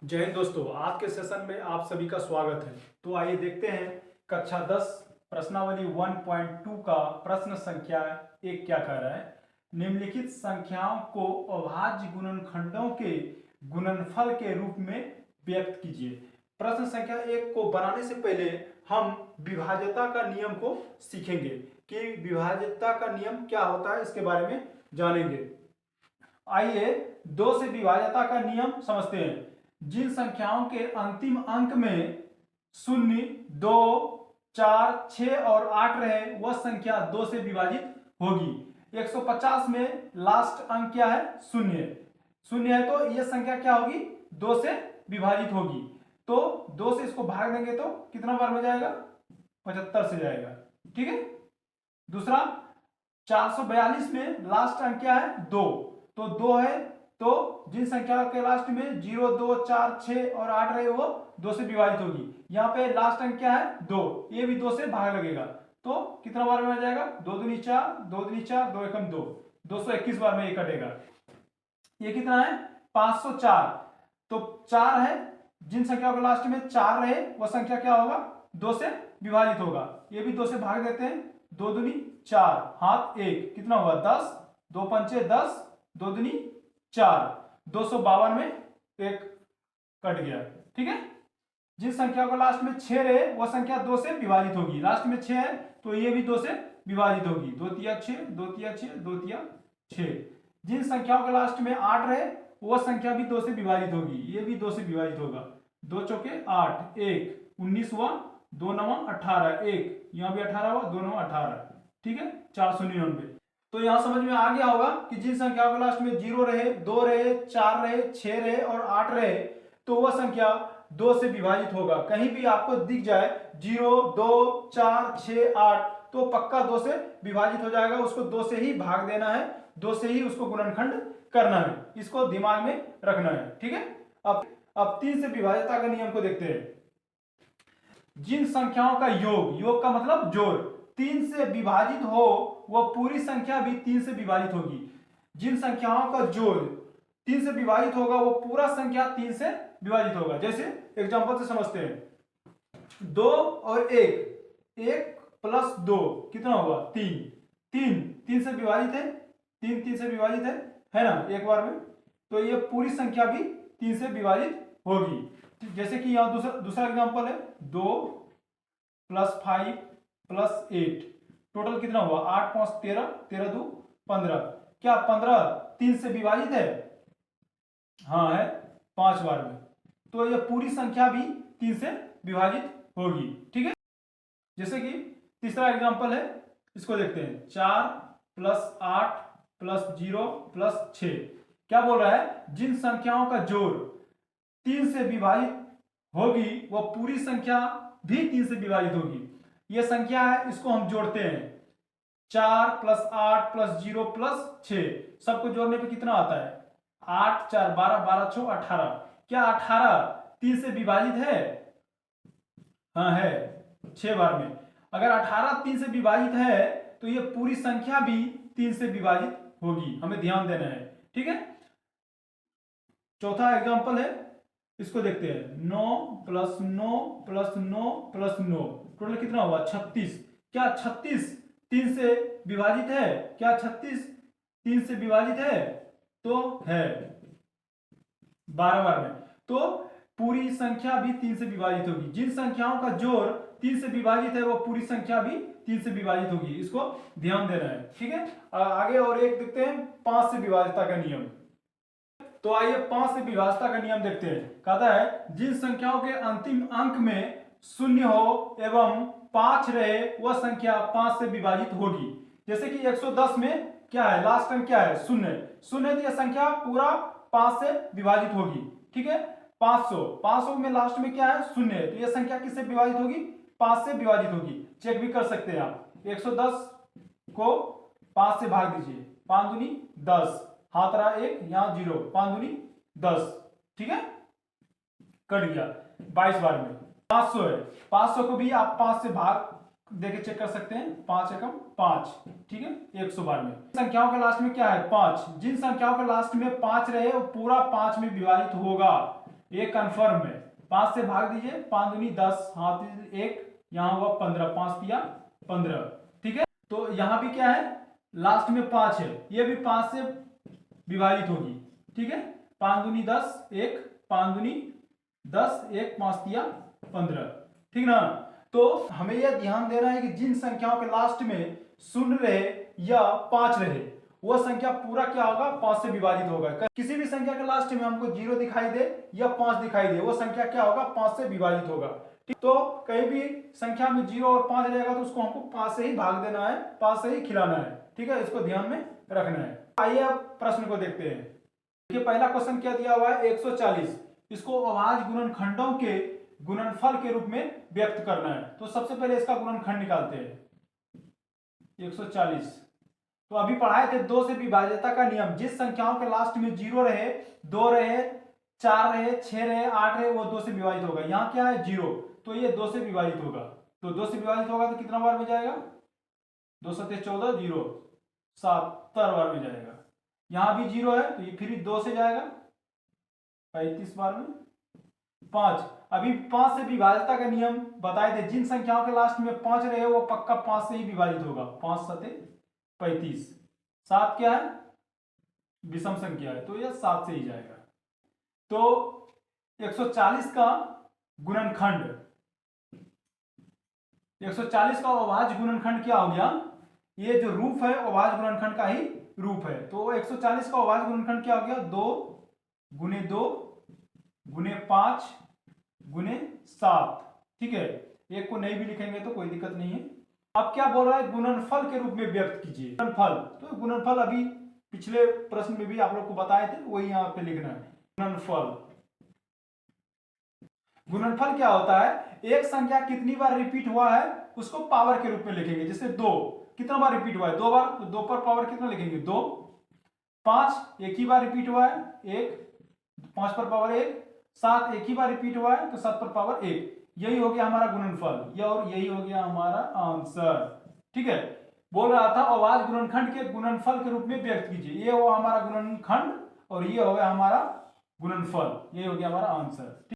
जय हिंद दोस्तों, आज के सेशन में आप सभी का स्वागत है। तो आइए देखते हैं कक्षा 10 प्रश्नावली 1.2 का प्रश्न संख्या 1 क्या कह रहा है। निम्नलिखित संख्याओं को अभाज्य गुणनखंडों के गुणनफल के रूप में व्यक्त कीजिए। प्रश्न संख्या 1 को बनाने से पहले हम विभाज्यता का नियम को सीखेंगे कि विभाज्यता का नियम क्या होता है, इसके बारे में जानेंगे। आइए दो से विभाज्यता का नियम समझते हैं। जिन संख्याओं के अंतिम अंक में 0, 2, 4, 6 और 8 रहे वह संख्या 2 से विभाजित होगी। 150 में लास्ट अंक क्या है? 0। 0 है तो यह संख्या क्या होगी? 2 से विभाजित होगी। तो 2 से इसको भाग देंगे तो कितना बार में जाएगा? 75 से जाएगा। ठीक है। दूसरा 442 में लास्ट अंक क्या है? 2। तो 2 है तो जिन संख्या के लास्ट में 0, 2, 4, 6 और 8 रहे वो 2 से विभाजित होगी। यहाँ पे लास्ट अंक क्या है? 2। ये भी 2 से भाग लगेगा तो कितना बार में आ जाएगा? 2 दूनी 4, 2 दूनी 4, 2 एकम 2, 221 बार में ये कटेगा। ये कितना है? 504। तो 4 है, जिन संख्या के लास्ट में 4 रहे वह संख्या क्या होगा? 2 से विभाजित होगा। ये भी 2 से भाग देते हैं। 2 दूनी 4, हाथ 1, कितना हुआ? 10, 2 पंचे 10, 2 दूनी 4, 252 में एक कट गया। ठीक है। जिस संख्या को लास्ट में 6 रहे वह संख्या 2 से विभाजित होगी। लास्ट में 6 है तो ये भी 2 से विभाजित होगी। 2 तिया 6, 2 तिया 6, 2 तिया 6। जिन संख्याओं के लास्ट में 8 रहे वह संख्या भी 2 से विभाजित होगी। ये भी 2 से विभाजित होगा। 2 चौके 8, 1 19 हुआ, 2 9 18, 1 यहाँ भी 18 हुआ, 2 9 18। ठीक है। 499। तो यहां समझ में आ गया होगा कि जिन संख्या के लास्ट में 0 रहे, 2 रहे, 4 रहे, 6 रहे और 8 रहे तो वह संख्या 2 से विभाजित होगा। कहीं भी आपको दिख जाए 0, 2, 4, 6, 8 तो पक्का 2 से विभाजित हो जाएगा। उसको 2 से ही भाग देना है, 2 से ही उसको गुणनखंड करना है। इसको दिमाग में रखना है। ठीक है। अब 3 से विभाज्यता का नियम को देखते हैं। जिन संख्याओं का योग, योग का मतलब जोड़, 3 से विभाजित हो वह पूरी संख्या भी 3 से विभाजित होगी। जिन संख्याओं का जोड़ 3 से विभाजित होगा वो पूरा संख्या 3 से विभाजित होगा। जैसे एग्जांपल से समझते हैं। 2 और 1, 1 प्लस 2 कितना होगा? 3। 3 से विभाजित है, 3 से विभाजित है ना, एक बार में। तो ये पूरी संख्या भी 3 से विभाजित होगी। जैसे कि यहाँ दूसरा एग्जांपल है। 2 प्लस 5 प्लस 8, टोटल कितना हुआ? 8 5 13, 13 2 15। क्या 15 3 से विभाजित है? हाँ है, 5 बार में। तो यह पूरी संख्या भी 3 से विभाजित होगी। ठीक है। जैसे कि तीसरा एग्जांपल है, इसको देखते हैं। 4 प्लस 8 प्लस 0 प्लस 6। क्या बोल रहा है? जिन संख्याओं का जोड़ 3 से विभाजित होगी वह पूरी संख्या भी 3 से विभाजित होगी। यह संख्या है, इसको हम जोड़ते हैं। 4 प्लस 8 प्लस 0 प्लस 6, सबको जोड़ने पे कितना आता है? 8 4 12, 12 6 18। क्या 18 3 से विभाजित है? हाँ है, 6 बार में। अगर 18 3 से विभाजित है तो ये पूरी संख्या भी 3 से विभाजित होगी। हमें ध्यान देना है। ठीक है। चौथा एग्जांपल है, इसको देखते हैं। 9 प्लस 9 प्लस 9 प्लस 9, टोटल कितना हुआ? 36। क्या 36 3 से विभाजित है? क्या 36 3 से विभाजित है? तो है, 12 बार में। तो पूरी संख्या भी 3 से विभाजित होगी। जिन संख्याओं का जोड़ 3 से विभाजित है वो पूरी संख्या भी 3 से विभाजित होगी। इसको ध्यान देना है। ठीक है। आगे और एक देखते हैं, 5 से विभाज्यता का नियम। तो आइए 5 से विभाज्यता का नियम देखते हैं। कहता है जिन संख्याओं के अंतिम अंक में 0 हो एवं 5 रहे वह संख्या 5 से विभाजित होगी। जैसे कि 110 में क्या है? लास्ट अंक क्या है? 0। 0 तो यह संख्या पूरा 5 से विभाजित होगी। ठीक है। 500 में लास्ट में क्या है? 0। तो यह संख्या किससे विभाजित होगी? 5 से विभाजित होगी। चेक भी कर सकते हैं आप। 110 को 5 से भाग दीजिए। 5 दूनी 10, हाथ रहा 1, यहां 0, 5 दूनी 10। ठीक है। कट गया 22 बार में। 500 है, 500 को भी आप 5 से भाग देके चेक कर सकते हैं। 5 एकम 5। ठीक है। 100 बार में। संख्याओं के लास्ट में क्या है? 5। जिन संख्याओं के लास्ट में 5 रहे वो पूरा 5 में विभाजित होगा। एक कन्फर्म है। 5 से भाग दीजिए, 5 दूनी 10, हाथ 1, यहाँ हुआ 15, 5 तिया 15। ठीक है, तो यहाँ भी क्या है, लास्ट में 5 है, ये भी 5 से विभाजित होगी। ठीक है, 5 दूनी 10, 1, 5 दूनी 10, 1, 5 तिया 15। ठीक ना। तो हमें यह ध्यान देना है कि जिन संख्याओं के लास्ट में 0 रहे या 5 रहे, वह संख्या पूरा क्या होगा, 5 से विभाजित होगा। किसी भी संख्या के लास्ट में हमको 0 दिखाई दे या 5 दिखाई दे, वो संख्या क्या होगा, 5 से विभाजित होगा। ठीक, तो कहीं भी संख्या में 0 और 5 रहेगा तो उसको हमको 5 से ही भाग देना है, 5 से ही खिलाना है। ठीक है, इसको ध्यान में रखना है। आइए अब प्रश्न को देखते हैं। देखिए पहला क्वेश्चन क्या दिया हुआ है, 140। इसको अभाज्य गुणनखंडों के गुणनफल के रूप में व्यक्त करना है। तो सबसे पहले इसका गुणनखंड निकालते हैं। 140 तो अभी पढ़ाए थे 2 से विभाज्यता का नियम। जिस संख्याओं के लास्ट में 0 रहे, 2 रहे, 4 रहे, 6 रहे, 8 रहे, वो 2 से विभाजित होगा। यहाँ क्या है, 0, तो ये 2 से विभाजित होगा। तो 2 से विभाजित होगा तो कितना बार में जाएगा, 2 7 14, 0, 70 बार में जाएगा। यहाँ भी 0 है तो ये फिर 2 से जाएगा 35 बार में। 5, अभी 5 से विभाज्यता का नियम बताए थे। जिन संख्याओं के लास्ट में 5 रहे वो पक्का 5 से ही विभाजित होगा। 5 7 35। 7 क्या है, विषम संख्या है, तो यह 7 से ही जाएगा। तो 140 का गुणनखंड, 140 का अभाज्य गुणनखंड क्या हो गया, ये जो रूप है अभाज्य गुणनखंड का ही रूप है। तो 140 का अभाज्य गुणनखंड क्या हो गया, 2 गुने 2 गुने 5 गुने 7। ठीक है, एक को नहीं भी लिखेंगे तो कोई दिक्कत नहीं है। अब क्या बोल रहा है, गुणनफल के रूप में व्यक्त कीजिए। गुणनफल, तो गुणनफल अभी पिछले प्रश्न में भी आप लोग को बताए थे, वही यहाँ पे लिखना है। गुणनफल, गुणनफल क्या होता है, एक संख्या कितनी बार रिपीट हुआ है उसको पावर के रूप में लिखेंगे। जैसे 2 कितना बार रिपीट हुआ है, 2 बार, तो 2 पर पावर कितना लिखेंगे, 2। 5 एक ही बार रिपीट हुआ है, 1, 5 पर पावर 1। 7 एक ही बार रिपीट हुआ है तो 7 पर पावर 1। यही हो गया हमारा गुणनफल, यह और यही हो गया हमारा आंसर। ठीक है, बोल रहा था अभाज्य गुणनखंड के गुणनफल के रूप में व्यक्त कीजिए। ये हो हमारा गुणनखंड और ये हो गया हमारा गुणनफल, ये हो गया हमारा आंसर।